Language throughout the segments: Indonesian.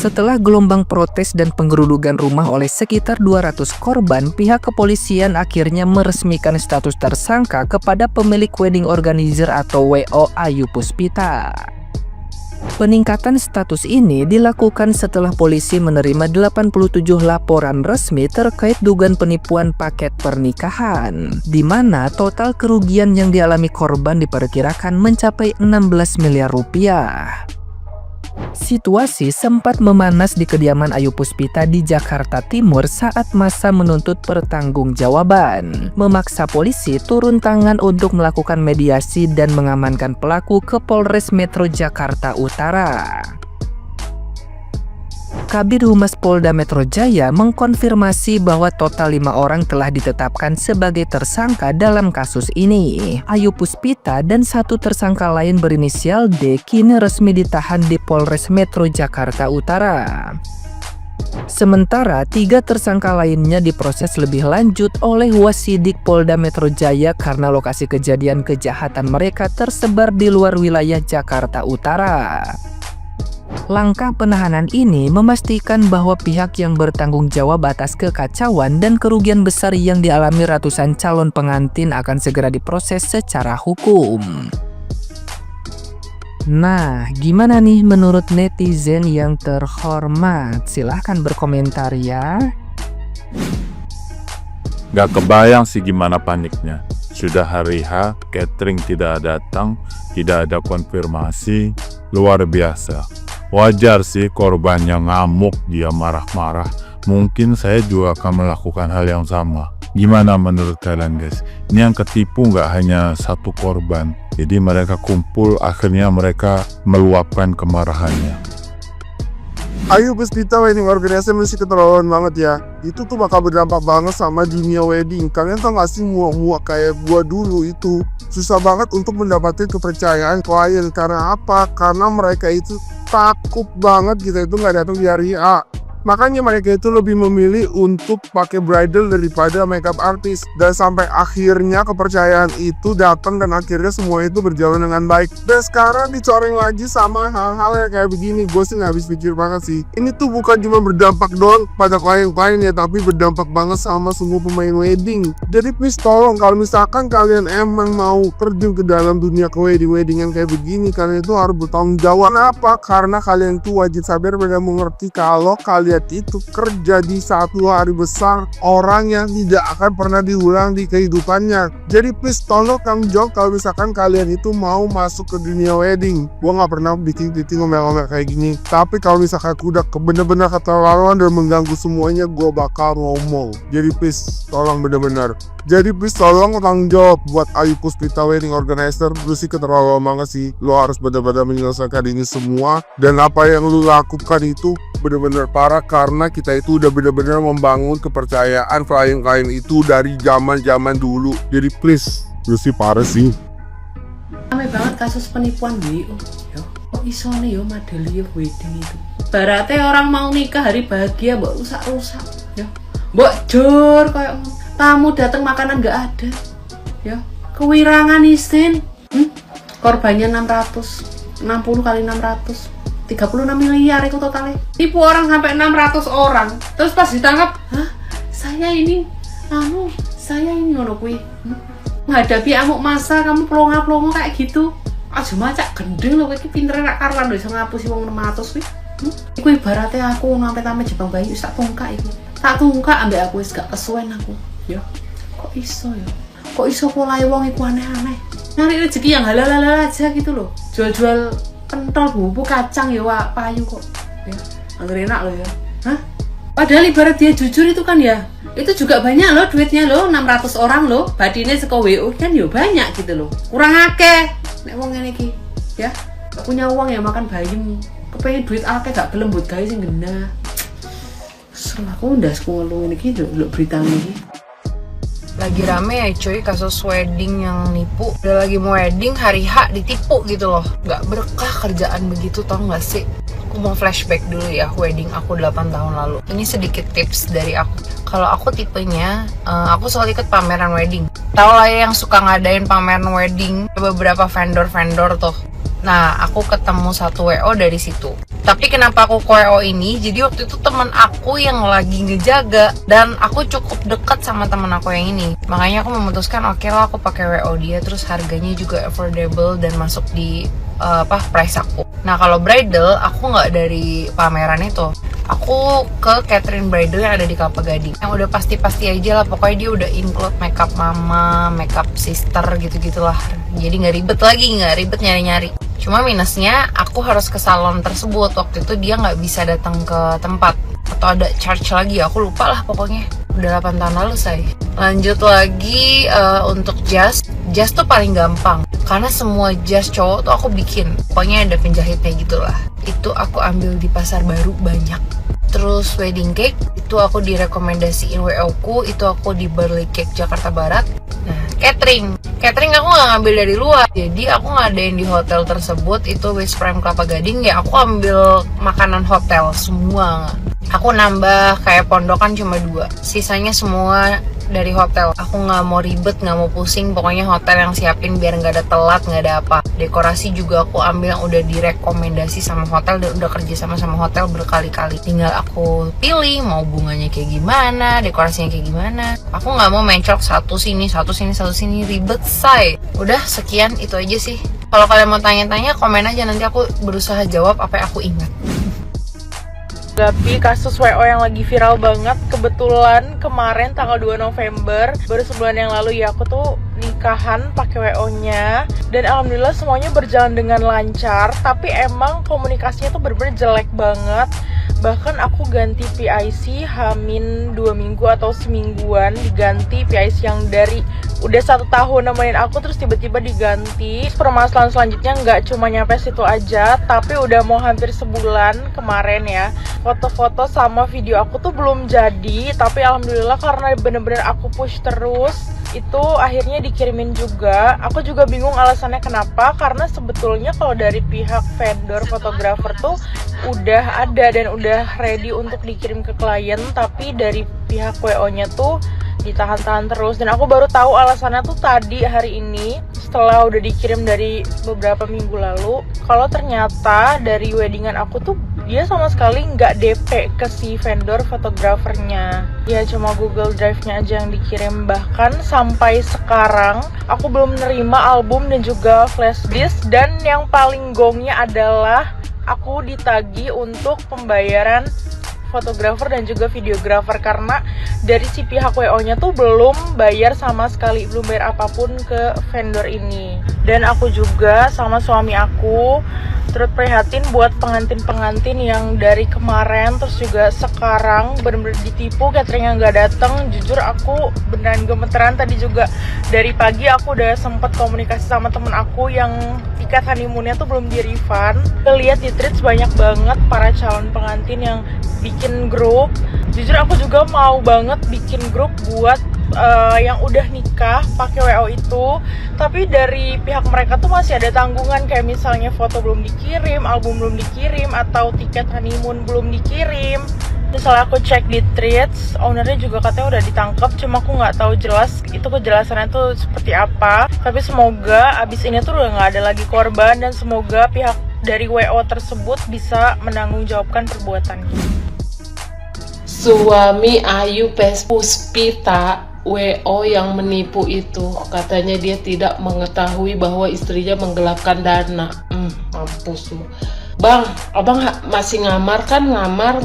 Setelah gelombang protes dan penggerudukan rumah oleh sekitar 200 korban, pihak kepolisian akhirnya meresmikan status tersangka kepada pemilik wedding organizer atau WO Ayu Puspita. Peningkatan status ini dilakukan setelah polisi menerima 87 laporan resmi terkait dugaan penipuan paket pernikahan, di mana total kerugian yang dialami korban diperkirakan mencapai 16 miliar rupiah. Situasi sempat memanas di kediaman Ayu Puspita di Jakarta Timur saat massa menuntut pertanggungjawaban, memaksa polisi turun tangan untuk melakukan mediasi dan mengamankan pelaku ke Polres Metro Jakarta Utara. Kabid Humas Polda Metro Jaya mengkonfirmasi bahwa total 5 orang telah ditetapkan sebagai tersangka dalam kasus ini. Ayu Puspita dan 1 tersangka lain berinisial D kini resmi ditahan di Polres Metro Jakarta Utara. Sementara 3 tersangka lainnya diproses lebih lanjut oleh Wasidik Polda Metro Jaya karena lokasi kejadian kejahatan mereka tersebar di luar wilayah Jakarta Utara. Langkah penahanan ini memastikan bahwa pihak yang bertanggung jawab atas kekacauan dan kerugian besar yang dialami ratusan calon pengantin akan segera diproses secara hukum. Nah, gimana nih menurut netizen yang terhormat? Silahkan berkomentar ya. Gak kebayang sih gimana paniknya. Sudah hari H, catering tidak datang, tidak ada konfirmasi, luar biasa. Wajar sih korbannya ngamuk, dia marah-marah. Mungkin saya juga akan melakukan hal yang sama. Gimana menurut kalian guys? Ini yang ketipu nggak hanya 1 korban. Jadi mereka kumpul, akhirnya mereka meluapkan kemarahannya. Ayu Puspita wedding organizer mesti keterlaluan banget ya. Itu tuh bakal berdampak banget sama dunia wedding. Kalian tau gak sih muak-muak kayak gua dulu itu susah banget untuk mendapatkan kepercayaan klien. Karena apa? Karena mereka itu takut banget kita itu gak datang di hari A. Makanya mereka itu lebih memilih untuk pakai bridal daripada makeup artist. Dan sampai akhirnya kepercayaan itu datang dan akhirnya semua itu berjalan dengan baik. Dan sekarang dicoreng lagi sama hal-hal yang kayak begini. Gue sih gak habis pikir banget sih. Ini tuh bukan cuma berdampak doang pada klien-klien ya, tapi berdampak banget sama semua pemain wedding. Jadi please tolong kalau misalkan kalian emang mau terjun ke dalam dunia ke wedding yang kayak begini, kalian itu harus bertanggung jawab. Kenapa? Karena kalian tuh wajib sadar dan mengerti kalau kalian itu kerja di satu hari besar orang yang tidak akan pernah diulang di kehidupannya. Jadi please tolong tanggung jawab kalau misalkan kalian itu mau masuk ke dunia wedding. Gua nggak pernah bikin ngomel-ngomel kayak gini, tapi kalau misalkan aku udah bener-bener keterlaluan dan mengganggu semuanya, gua bakal ngomong. Jadi please tolong bener-bener. Jadi please tolong tanggung jawab buat Ayu Puspita wedding organizer. Lu sih keterlaluan banget sih. Lu harus benar-benar menyelesaikan ini semua. Dan apa yang lu lakukan itu benar-benar parah karena kita itu udah benar-benar membangun kepercayaan klien-klien itu dari zaman dulu. Jadi please, lu sih parah sih. Ramai banget kasus penipuan WO. Yo, kok iso nih yo Madelia wedding itu. Baratnya orang mau nikah hari bahagia mbok rusak-rusak. Yo, mbok jor kayak tamu datang makanan nggak ada. Ya, kewirangan isin. Korbannya 660 kali 600. 36 miliar itu totalnya. Tipu orang sampai 600 orang. Terus pas ditangkap, hah? Saya ini ngono kuwi. Menghadapi amuk masa kamu pelongo-pelongo kayak gitu. Aja macak gendeng lho kowe iki pintere rak karuan lho iso ngapusi wong 600 kuwi. Iku ibaratnya aku ngampe-tampe Jepang bayi wis tak tungkak iku. Tak tungkak ambek aku wis gak kesuwen aku. Ya. Kok iso ya? Kok iso polahe wong iku aneh-aneh. Nyari rezeki yang halal-halal aja gitu loh. Jual-jual pentol bumbu kacang ya wak payu kok ya, anggar enak loh ya. Hah? Padahal ibarat dia jujur itu kan ya, itu juga banyak loh duitnya loh, 600 orang loh, badine seko WO kan ya banyak gitu loh, kurang akeh nek wong ngene iki ya, gak punya uang ya makan bayem, kepengen duit akeh gak gelem buat gawe sing genah. Aku ndasku ngeluh ngene iki lho berita ini. Lagi rame ya cuy kasus wedding yang nipu. Udah lagi mau wedding hari H ditipu gitu loh. Gak berkah kerjaan begitu tau gak sih. Aku mau flashback dulu ya wedding aku 8 tahun lalu. Ini sedikit tips dari aku. Kalau aku tipenya, aku selalu ikut pameran wedding. Tau lah ya yang suka ngadain pameran wedding beberapa vendor-vendor tuh. Nah aku ketemu satu WO dari situ. Tapi kenapa aku ke WO ini? Jadi waktu itu teman aku yang lagi ngejaga dan aku cukup dekat sama teman aku yang ini. Makanya aku memutuskan oke lah aku pakai WO dia, terus harganya juga affordable dan masuk di price aku. Nah kalau bridal aku nggak dari pameran itu. Aku ke Catherine Bridal yang ada di Kelapa Gading. Yang udah pasti-pasti aja lah, pokoknya dia udah include makeup mama, makeup sister gitu-gitulah. Jadi nggak ribet nyari-nyari. Cuma minusnya aku harus ke salon tersebut. Waktu itu dia nggak bisa datang ke tempat atau ada charge lagi, aku lupa lah pokoknya. Udah 8 tahun lalu say. Lanjut lagi untuk jas tuh paling gampang karena semua jas cowok tuh aku bikin. Pokoknya ada penjahitnya gitulah. Itu aku ambil di Pasar Baru banyak. Terus wedding cake itu aku direkomendasiin WO ku, itu aku di Barley Cake Jakarta Barat. Nah, catering aku nggak ngambil dari luar, jadi aku ngadain di hotel tersebut, itu West Prime Kelapa Gading ya. Aku ambil makanan hotel semua. Aku nambah kayak pondokan cuma 2, sisanya semua dari hotel. Aku nggak mau ribet, nggak mau pusing, pokoknya hotel yang siapin biar nggak ada telat, nggak ada apa. Dekorasi juga aku ambil yang udah direkomendasi sama hotel dan udah kerja sama hotel berkali-kali. Tinggal aku pilih mau bunganya kayak gimana, dekorasinya kayak gimana. Aku nggak mau mencok satu sini, ribet say. Udah sekian itu aja sih. Kalau kalian mau tanya-tanya komen aja, nanti aku berusaha jawab apa yang aku ingat. Tapi kasus WO yang lagi viral banget. Kebetulan kemarin tanggal 2 November, baru sebulan yang lalu ya, aku tuh nikahan pakai WO-nya. Dan alhamdulillah semuanya berjalan dengan lancar. Tapi emang komunikasinya tuh bener-bener jelek banget. Bahkan aku ganti PIC hamin 2 minggu atau semingguan, diganti PIC yang dari udah 1 tahun nemenin aku terus tiba-tiba diganti. Permasalahan selanjutnya nggak cuma nyampe situ aja, tapi udah mau hampir sebulan kemarin ya. Foto-foto sama video aku tuh belum jadi, tapi alhamdulillah karena bener-bener aku push terus, itu akhirnya dikirimin juga. Aku juga bingung alasannya kenapa, karena sebetulnya kalau dari pihak vendor fotografer tuh udah ada dan udah ready untuk dikirim ke klien, tapi dari pihak WO-nya tuh ditahan-tahan terus. Dan aku baru tahu alasannya tuh tadi hari ini setelah udah dikirim dari beberapa minggu lalu, kalau ternyata dari weddingan aku tuh dia sama sekali nggak DP ke si vendor fotografernya. Ya cuma Google Drive-nya aja yang dikirim. Bahkan sampai sekarang aku belum menerima album dan juga flash disk. Dan yang paling gongnya adalah aku ditagih untuk pembayaran fotografer dan juga videografer karena dari si pihak WO-nya tuh belum bayar sama sekali, belum bayar apapun ke vendor ini. Dan aku juga sama suami aku turut prihatin buat pengantin-pengantin yang dari kemarin terus juga sekarang bener-bener ditipu, catering yang nggak datang. Jujur aku beneran gemeteran. Tadi juga dari pagi aku udah sempet komunikasi sama temen aku yang tiket honeymoonnya tuh belum di refund. Lihat di tweets banyak banget para calon pengantin yang bikin grup. Jujur aku juga mau banget bikin grup buat yang udah nikah pakai WO itu, tapi dari pihak mereka tuh masih ada tanggungan, kayak misalnya foto belum dikirim, album belum dikirim, atau tiket honeymoon belum dikirim. Misalnya aku cek di threads, ownernya juga katanya udah ditangkap, cuma aku nggak tahu jelas itu kejelasannya tuh seperti apa. Tapi semoga abis ini tuh udah nggak ada lagi korban dan semoga pihak dari WO tersebut bisa menanggungjawabkan perbuatannya. Suami Ayu Puspita WO yang menipu itu, katanya dia tidak mengetahui bahwa istrinya menggelapkan dana. Mampus lu. Bang, abang masih ngamar kan? Ngamar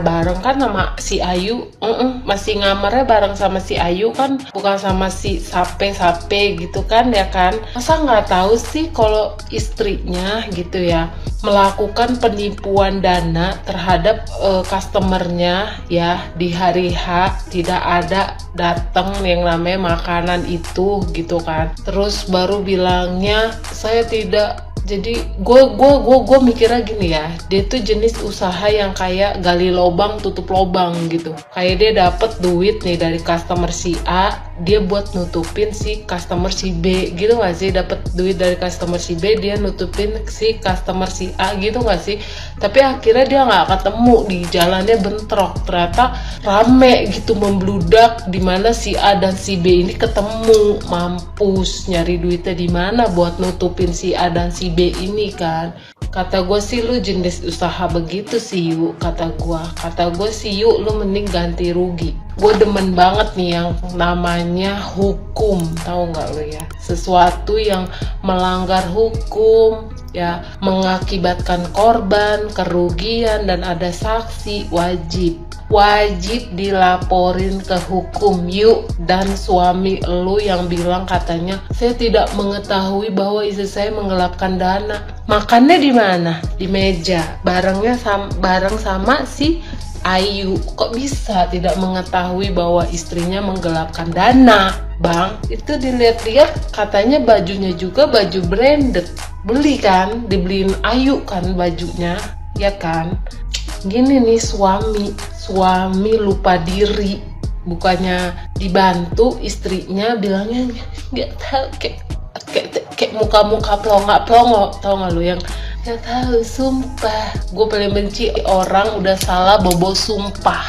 bareng kan sama si Ayu? Masih ngamarnya bareng sama si Ayu kan? Bukan sama si Sape gitu kan ya kan? Masa nggak tahu sih kalau istrinya gitu ya melakukan penipuan dana terhadap customernya ya, di hari H tidak ada datang yang namanya makanan itu gitu kan. Terus baru bilangnya saya tidak. Jadi gue mikirnya gini ya, dia tuh jenis usaha yang kayak gali lobang tutup lobang gitu. Kayak dia dapet duit nih dari customer si A, dia buat nutupin si customer si B gitu gak sih? Dapet duit dari customer si B, dia nutupin si customer si A gitu gak sih? Tapi akhirnya dia nggak ketemu, di jalannya bentrok, ternyata rame gitu membludak, dimana si A dan si B ini ketemu. Mampus, nyari duitnya di mana buat nutupin si A dan si B ini kan. Kata gue sih lu jenis usaha begitu sih Yu, kata gue sih Yu, lu mending ganti rugi. Gue demen banget nih yang namanya hukum, tahu nggak lu ya? Sesuatu yang melanggar hukum, ya mengakibatkan korban, kerugian dan ada saksi, wajib dilaporin ke hukum yuk. Dan suami lu yang bilang katanya saya tidak mengetahui bahwa istri saya menggelapkan dana, makannya di mana? Di meja bareng sama si Ayu. Kok bisa tidak mengetahui bahwa istrinya menggelapkan dana, Bang? Itu dilihat-lihat katanya bajunya juga baju branded, beli kan, dibeliin Ayu kan bajunya, ya kan? Gini nih suami lupa diri, bukannya dibantu istrinya bilangnya nggak tahu, kayak muka pelongo, tau nggak lu yang nggak tahu. Sumpah gue paling benci orang udah salah bobo sumpah.